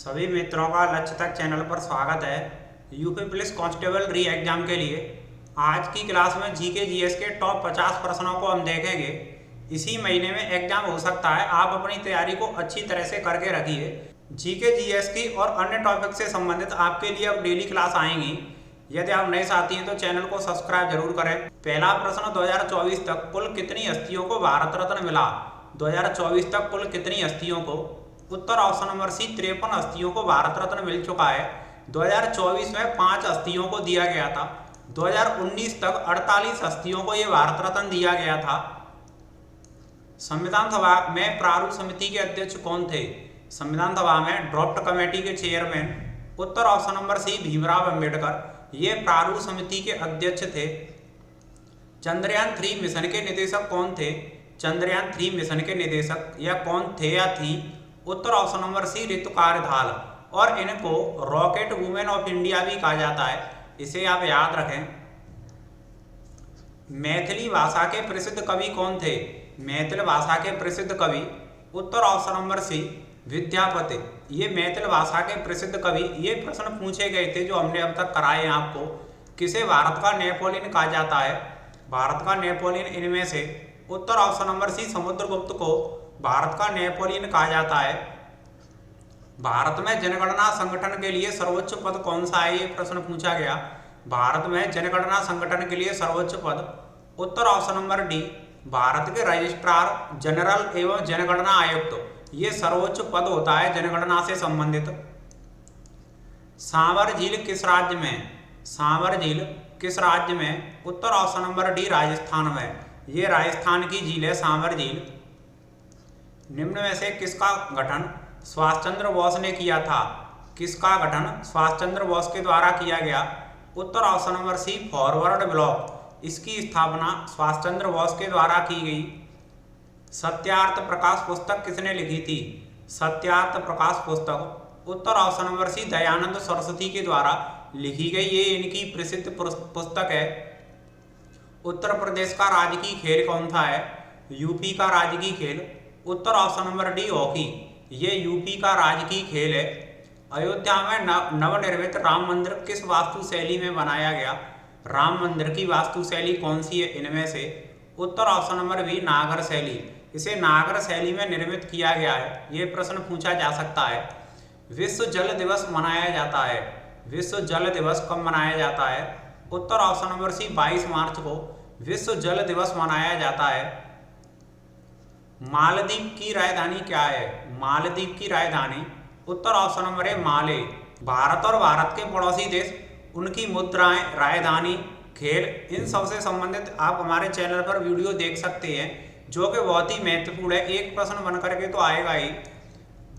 सभी मित्रों का लक्ष्य तक चैनल पर स्वागत है। यूपी पुलिस कांस्टेबल री एग्जाम के लिए आज की क्लास में जीके जीएस के टॉप 50 प्रश्नों को हम देखेंगे। इसी महीने में एग्जाम हो सकता है, आप अपनी तैयारी को अच्छी तरह से करके रखिए। जीके जीएस की और अन्य टॉपिक से संबंधित आपके लिए अब डेली क्लास आएंगी। यदि आप नए साथी हैं तो चैनल को सब्सक्राइब जरूर करें। पहला प्रश्न, 2024 तक कुल कितनी हस्तियों को भारत रत्न मिला? 2024 तक कुल कितनी हस्तियों को? उत्तर ऑप्शन नंबर सी 53 हस्तियों को भारत रत्न मिल चुका है। 2024 में 5 हस्तियों को दिया गया था। 2019 तक 48 हस्तियों को यह भारत रत्न दिया गया था। संविधान सभा में प्रारूप समिति के अध्यक्ष कौन थे? संविधान सभा में ड्राफ्ट कमेटी के चेयरमैन उत्तर option number C Bhimrao Ambedkar ये प्रारूप समिति के अध्यक्ष थे। चंद्रयान 3 मिशन के निदेशक कौन थे? चंद्रयान 3 मिशन के निदेशक या कौन थे या थी? उत्तर ऑप्शन नंबर सी ऋतु कार्यधाल। और इनको रॉकेट वुमेन ऑफ इंडिया भी कहा जाता है, इसे आप याद रखें। मैथिली भाषा के प्रसिद्ध कवि कौन थे? मैथिली भाषा के प्रसिद्ध कवि उत्तर ऑप्शन नंबर सी विद्यापति। ये मैथिली भाषा के प्रसिद्ध कवि, ये प्रश्न पूछे गए थे जो हमने अब तक कराए हैं आपको। किसे भारत का नेपोलियन कहा जाता है? भारत का नेपोलियन इनमें से उत्तर ऑप्शन नंबर सी समुद्रगुप्त को भारत का नेपोलियन कहा जाता है। भारत में जनगणना संगठन के लिए सर्वोच्च पद कौन सा है? ये प्रश्न पूछा गया। भारत में जनगणना संगठन के लिए सर्वोच्च पद उत्तर ऑप्शन नंबर डी भारत के रजिस्ट्रार जनरल एवं जनगणना आयुक्त, ये सर्वोच्च पद होता है जनगणना से संबंधित। सांवर झील किस राज्य में? सांवर झील किस राज्य में? उत्तर ऑप्शन नंबर डी राजस्थान में, ये राजस्थान की झील है सांवर झील। निम्न में से किसका गठन सुभाष चंद्र बोस ने किया था? किसका गठन सुभाष चंद्र बोस के द्वारा किया गया? उत्तर option number C forward block, इसकी स्थापना सुभाष चंद्र बोस के द्वारा की गई। सत्यार्थ प्रकाश पुस्तक किसने लिखी थी? सत्यार्थ प्रकाश पुस्तक उत्तर option number C Dayanand Saraswati के द्वारा लिखी गई, ये इनकी प्रसिद्ध पुस्तक है। उत्तर प्रदेश का राजकीय खेल कौन सा है? यूपी का राजकीय खेल उत्तर ऑप्शन नंबर डी हॉकी, ये यूपी का राजकीय खेल है। अयोध्या में नवनिर्मित राम मंदिर किस वास्तु शैली में बनाया गया? राम मंदिर की वास्तु शैली कौन सी है इनमें से? उत्तर ऑप्शन नंबर बी नागर शैली, इसे नागर शैली में निर्मित किया गया है। ये प्रश्न पूछा जा सकता है। विश्व जल दिवस मनाया जाता है, विश्व जल दिवस कब मनाया जाता है? उत्तर ऑप्शन नंबर सी 22 मार्च को विश्व जल दिवस मनाया जाता है। मालदीव की राजधानी क्या है? मालदीव की राजधानी उत्तर ऑप्शन नंबर है माले। भारत और भारत के पड़ोसी देश, उनकी मुद्राएं, राजधानी, खेल, इन सब से संबंधित आप हमारे चैनल पर वीडियो देख सकते हैं, जो कि बहुत ही महत्वपूर्ण है। एक प्रश्न बन करके तो आएगा ही।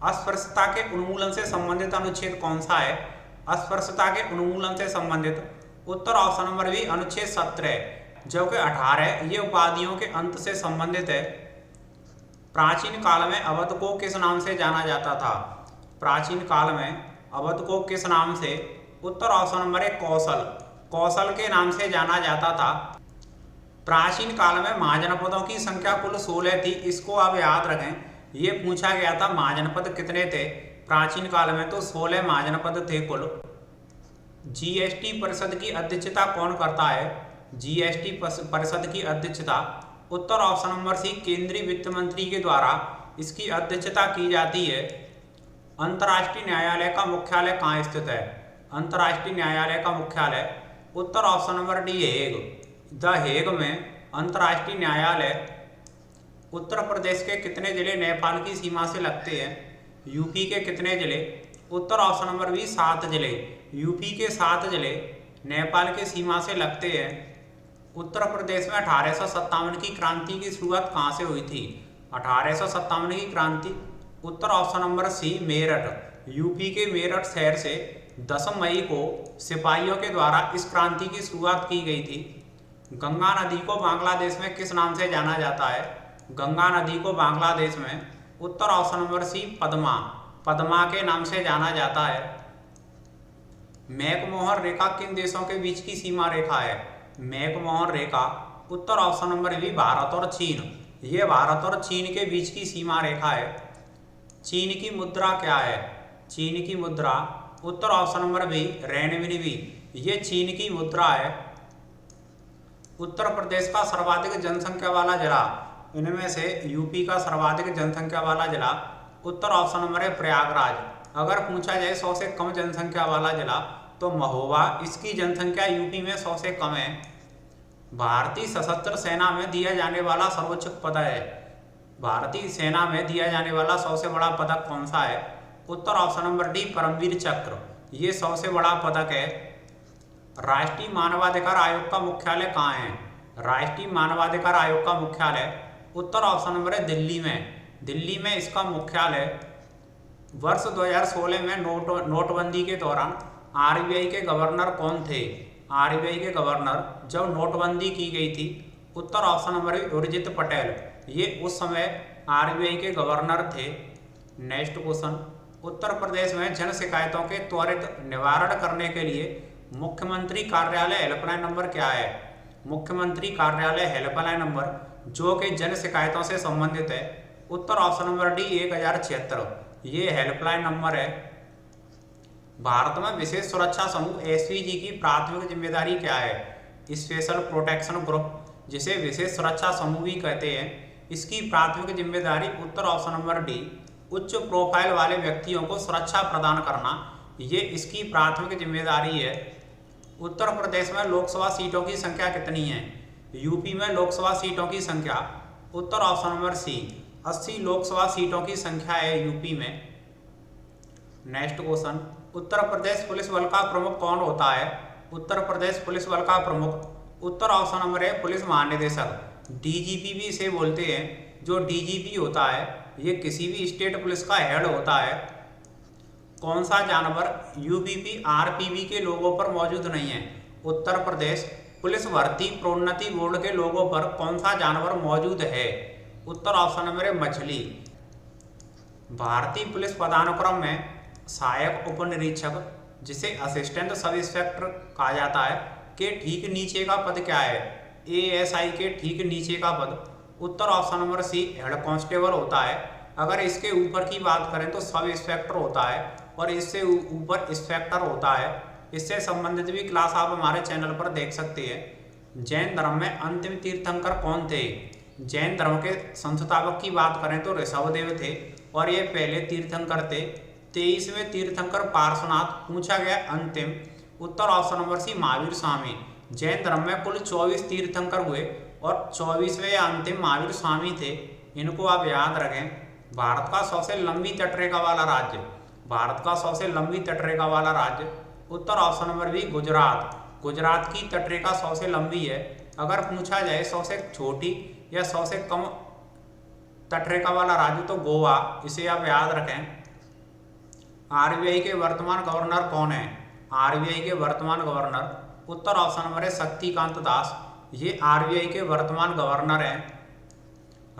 अस्पृश्यता के उन्मूलन से संबंधित अनुच्छेद कौन सा है? अस्पृश्यता के उन्मूलन से संबंधित उत्तर ऑप्शन नंबर बी अनुच्छेद 17, जो कि 18 ये उपाधियों के अंत से संबंधित है। प्राचीन काल में अवध को किस नाम से जाना जाता था? प्राचीन काल में अवध को किस नाम से? उत्तर ऑप्शन नंबर है कौशल, कौशल के नाम से जाना जाता था। प्राचीन काल में महाजनपदों की संख्या कुल 16 थी, इसको आप याद रखें। ये पूछा गया था महाजनपद कितने थे प्राचीन काल में, तो 16 महाजनपद थे कुल। जीएसटी परिषद की अध्यक्षता कौन करता है? जीएसटी परिषद की अध्यक्षता उत्तर ऑप्शन नंबर सी केंद्रीय वित्त मंत्री के द्वारा इसकी अध्यक्षता की जाती है। अंतर्राष्ट्रीय न्यायालय का मुख्यालय कहाँ स्थित है? अंतर्राष्ट्रीय न्यायालय का मुख्यालय उत्तर option number D Hague. The Hague में अंतर्राष्ट्रीय न्यायालय। उत्तर प्रदेश के कितने जिले नेपाल की सीमा से लगते हैं? यूपी के कितने जिले? उत्तर ऑप्शन नंबर बी 7 जिले, यूपी के 7 जिले नेपाल के सीमा से लगते हैं। उत्तर प्रदेश में 1857 की क्रांति की शुरुआत कहाँ से हुई थी? 1857 की क्रांति उत्तर option number C Meerut, UP के मेरठ शहर से 10 मई को सिपाहियों के द्वारा इस क्रांति की शुरुआत की गई थी। गंगा नदी को बांग्लादेश में किस नाम से जाना जाता है? गंगा नदी को बांग्लादेश में उत्तर option number C Padma, Padma के नाम से जाना जाता है। मैकमोहन रेखा किन देशों के बीच की सीमा रेखा है? मैकमोहन रेखा उत्तर ऑप्शन नंबर बी भारत और चीन, ये भारत और चीन के बीच की सीमा रेखा है। चीन की मुद्रा क्या है? चीन की मुद्रा। उत्तर ऑप्शन नंबर बी रेनमिनबी, ये चीन की मुद्रा है। उत्तर प्रदेश का सर्वाधिक जनसंख्या वाला जिला, इनमें से यूपी का सर्वाधिक जनसंख्या वाला जिला उत्तर ऑप्शन नंबर है प्रयागराज। अगर पूछा जाए 100 से कम जनसंख्या वाला जिला तो महोबा, इसकी जनसंख्या यूपी में 100 से कम है। भारतीय सशस्त्र सेना में दिया जाने वाला सर्वोच्च पद है, भारतीय सेना में दिया जाने वाला सबसे बड़ा पदक कौन सा है? उत्तर ऑप्शन नंबर डी परमवीर चक्र, ये सबसे बड़ा पदक है। राष्ट्रीय मानवाधिकार आयोग का मुख्यालय कहाँ है? राष्ट्रीय मानवाधिकार आयोग का मुख्यालय उत्तर ऑप्शन नंबर है दिल्ली में, दिल्ली में इसका मुख्यालय। वर्ष 2016 में नोटबंदी के दौरान आरबीआई के गवर्नर कौन थे? आरबीआई के गवर्नर जब नोटबंदी की गई थी, उत्तर ऑप्शन नंबर है उर्जित पटेल, ये उस समय आरबीआई के गवर्नर थे। नेक्स्ट क्वेश्चन, उत्तर प्रदेश में जन शिकायतों के त्वरित निवारण करने के लिए मुख्यमंत्री कार्यालय हेल्पलाइन नंबर क्या है? मुख्यमंत्री कार्यालय हेल्पलाइन नंबर जो कि जन शिकायतों से संबंधित है, उत्तर ऑप्शन नंबर डी 1076, ये हेल्पलाइन नंबर है। भारत में विशेष सुरक्षा समूह एसपीजी की प्राथमिक जिम्मेदारी क्या है? स्पेशल प्रोटेक्शन ग्रुप, जिसे विशेष सुरक्षा समूह भी कहते हैं, इसकी प्राथमिक जिम्मेदारी उत्तर ऑप्शन नंबर डी उच्च प्रोफाइल वाले व्यक्तियों को सुरक्षा प्रदान करना, ये इसकी प्राथमिक जिम्मेदारी है। उत्तर प्रदेश में लोकसभा सीटों की संख्या कितनी है? यूपी में लोकसभा सीटों की संख्या उत्तर ऑप्शन नंबर सी 80 लोकसभा सीटों की संख्या है यूपी में। Next question, Uttar Pradesh police बल का प्रमुख कौन होता है? उत्तर प्रदेश पुलिस बल का प्रमुख उत्तर ऑप्शन नंबर है पुलिस महानिदेशक, डीजीपी भी इसे बोलते हैं। जो डीजीपी होता है ये किसी भी स्टेट पुलिस का हेड होता है। कौन सा जानवर यूपीपी आरपीबी के लोगों पर मौजूद नहीं है? उत्तर प्रदेश पुलिस भर्ती प्रोन्नति बोर्ड के लोगों पर कौन सा जानवर मौजूद है? उत्तर ऑप्शन नंबर है मछली। भारतीय पुलिस पदानुक्रम में सहायक उप निरीक्षक, जिसे असिस्टेंट सब इंस्पेक्टर कहा जाता है, के ठीक नीचे का पद क्या है? एएसआई के ठीक नीचे का पद उत्तर option number C head constable होता है। अगर इसके ऊपर की बात करें तो सब इंस्पेक्टर होता है और इससे ऊपर इंस्पेक्टर होता है। इससे संबंधित भी क्लास आप हमारे चैनल पर देख सकते हैं। जैन धर्म में अंतिम तीर्थंकर कौन थे? जैन धर्म के संस्थापक की बात करें तो ऋषभदेव थे और ये पहले तीर्थंकर थे। 23वें तीर्थंकर पार्श्वनाथ। पूछा गया अंतिम, उत्तर ऑप्शन नंबर सी महावीर स्वामी। जैन धर्म में कुल 24 तीर्थंकर हुए और 24वें या अंतिम महावीर स्वामी थे, इनको आप याद रखें। भारत का सबसे लंबी तटरेखा वाला राज्य, भारत का सबसे लंबी तटरेखा वाला राज्य उत्तर option number B Gujarat. Gujarat की तटरेखा सबसे लंबी है। अगर पूछा जाए सबसे छोटी या सबसे कम तटरेखा वाला राज्य तो गोवा, इसे आप याद रखें। आरबीआई के वर्तमान गवर्नर कौन है? आरबीआई के वर्तमान गवर्नर उत्तर ऑप्शन नंबर है शक्तिकांत दास, ये आरबीआई के वर्तमान गवर्नर हैं।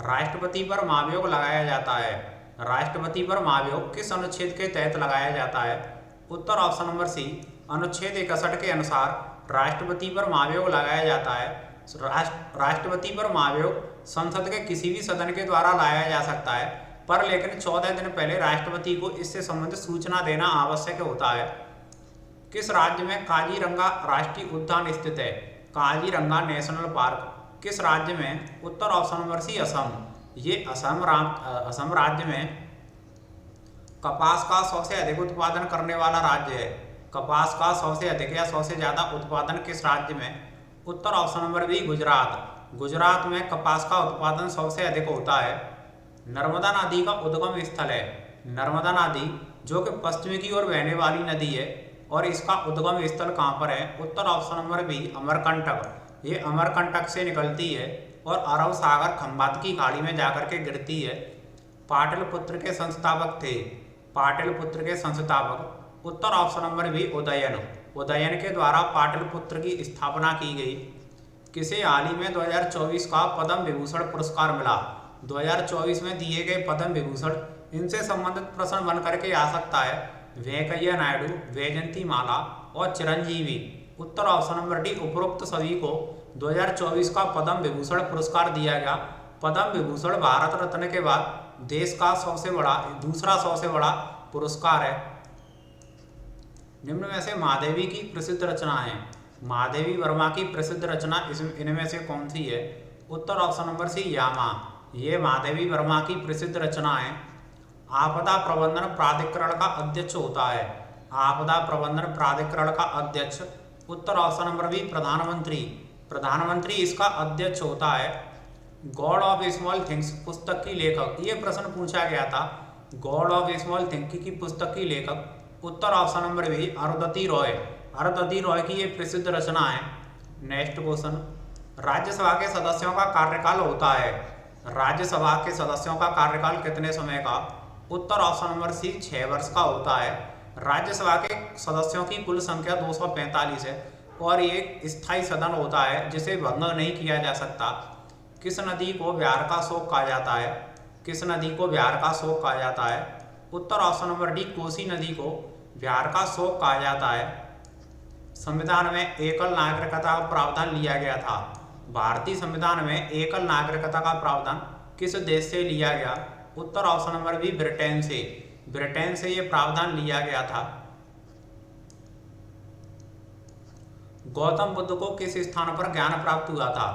राष्ट्रपति पर महाभियोग लगाया जाता है। राष्ट्रपति पर महाभियोग किस अनुच्छेद के तहत लगाया जाता है? उत्तर ऑप्शन नंबर सी अनुच्छेद 61 के अनुसार राष्ट्रपति पर महाभियोग लगाया जाता है। राष्ट्रपति पर महाभियोग संसद के किसी भी सदन के द्वारा लाया जा सकता है, पर लेकिन 14 दिन पहले राष्ट्रपति को इससे संबंधित सूचना देना आवश्यक होता है। किस राज्य में काजीरंगा राष्ट्रीय उद्यान स्थित है? काजीरंगा नेशनल पार्क किस राज्य में? उत्तर ऑप्शन नंबर सी असम, ये असम राज्य में कपास का सबसे अधिक उत्पादन करने वाला राज्य है। कपास का सबसे अधिक या सबसे ज़्यादा उत्पादन किस राज्य में? उत्तर option number B Gujarat. Gujarat में कपास का उत्पादन सबसे अधिक होता है। नर्मदा नदी का उद्गम स्थल है। नर्मदा नदी जो कि पश्चिम की ओर बहने वाली नदी है और इसका उद्गम स्थल कहाँ पर है? उत्तर ऑप्शन नंबर बी अमरकंटक, ये अमरकंटक से निकलती है और अरब सागर खंबात की खाड़ी में जाकर के गिरती है। पाटलिपुत्र के संस्थापक थे। पाटलिपुत्र के संस्थापक उत्तर option number B Udayan. Udayan के द्वारा पाटलिपुत्र की स्थापना की गई। किसे हाल ही में 2024 का पद्म विभूषण पुरस्कार मिला? 2024 में दिए गए पद्म विभूषण, इनसे संबंधित प्रश्न बन करके आ सकता है। वेंकैया नायडू, वैजयंती माला और चिरंजीवी। उत्तर ऑप्शन नंबर डी उपरोक्त सभी को 2024 का पद्म विभूषण पुरस्कार दिया गया। पद्म विभूषण भारत रत्न के बाद देश का दूसरा सबसे बड़ा पुरस्कार है। निम्न में से महादेवी की प्रसिद्ध रचना है। महादेवी वर्मा की प्रसिद्ध रचना इनमें से कौन सी है? उत्तर ऑप्शन नंबर सी यामा। ये महादेवी वर्मा की प्रसिद्ध रचना है। आपदा प्रबंधन प्राधिकरण का अध्यक्ष होता है। आपदा प्रबंधन प्राधिकरण का अध्यक्ष उत्तर ऑप्शन नंबर बी प्रधानमंत्री। प्रधानमंत्री इसका अध्यक्ष होता है। गॉड ऑफ स्मॉल थिंग्स पुस्तक की लेखक, ये प्रश्न पूछा गया था। गॉड ऑफ स्मॉल थिंग्स की पुस्तक की लेखक उत्तर option number B Arundhati Roy. Arundhati Roy की ये प्रसिद्ध रचना है। नेक्स्ट क्वेश्चन, राज्यसभा के सदस्यों का कार्यकाल होता है। राज्यसभा के सदस्यों का कार्यकाल कितने समय का? उत्तर ऑप्शन नंबर सी 6 वर्ष का होता है। राज्यसभा के सदस्यों की कुल संख्या 245 है और ये एक स्थायी सदन होता है जिसे भंग नहीं किया जा सकता। किस नदी को बिहार का शोक कहा जाता है? किस नदी को बिहार का शोक कहा जाता है? उत्तर ऑप्शन नंबर डी कोसी नदी को बिहार का शोक कहा जाता है। संविधान में एकल नागरिकता का प्रावधान लिया गया था। भारतीय संविधान में एकल नागरिकता का प्रावधान किस देश से लिया गया? उत्तर ऑप्शन नंबर बी ब्रिटेन से। ब्रिटेन से यह प्रावधान लिया गया था। गौतम बुद्ध को किस स्थान पर ज्ञान प्राप्त हुआ था?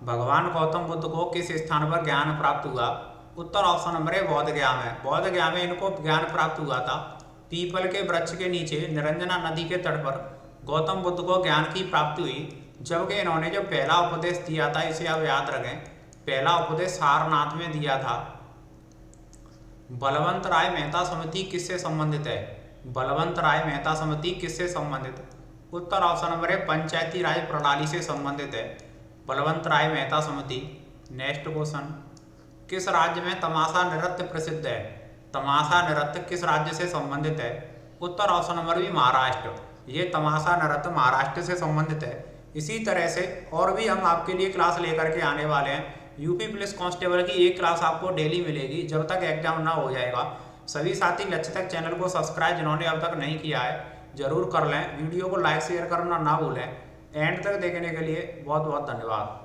भगवान गौतम बुद्ध को किस स्थान पर ज्ञान प्राप्त हुआ? उत्तर ऑप्शन नंबर है बोध गया में। बोध गया में इनको ज्ञान प्राप्त हुआ था। पीपल के वृक्ष के नीचे निरंजना नदी के तट पर गौतम बुद्ध को ज्ञान की प्राप्ति हुई। जबकि इन्होंने जो पहला उपदेश दिया था, इसे आप याद रखें, पहला उपदेश सारनाथ में दिया था। बलवंत राय मेहता समिति किससे संबंधित है? बलवंत राय मेहता समिति किससे संबंधित? उत्तर ऑप्शन नंबर है पंचायती राज प्रणाली से संबंधित है बलवंत राय मेहता समिति। नेक्स्ट क्वेश्चन, किस राज्य में तमाशा नृत्य प्रसिद्ध है? तमाशा नृत्य किस राज्य से संबंधित है? उत्तर ऑप्शन नंबर बी महाराष्ट्र। ये तमाशा नृत्य महाराष्ट्र से संबंधित है। इसी तरह से और भी हम आपके लिए क्लास लेकर के आने वाले हैं। यूपी पुलिस कांस्टेबल की एक क्लास आपको डेली मिलेगी जब तक एग्जाम ना हो जाएगा। सभी साथी लक्ष्य तक चैनल को सब्सक्राइब जिन्होंने अब तक नहीं किया है जरूर कर लें। वीडियो को लाइक शेयर करना ना भूलें। एंड तक देखने के लिए बहुत बहुत धन्यवाद।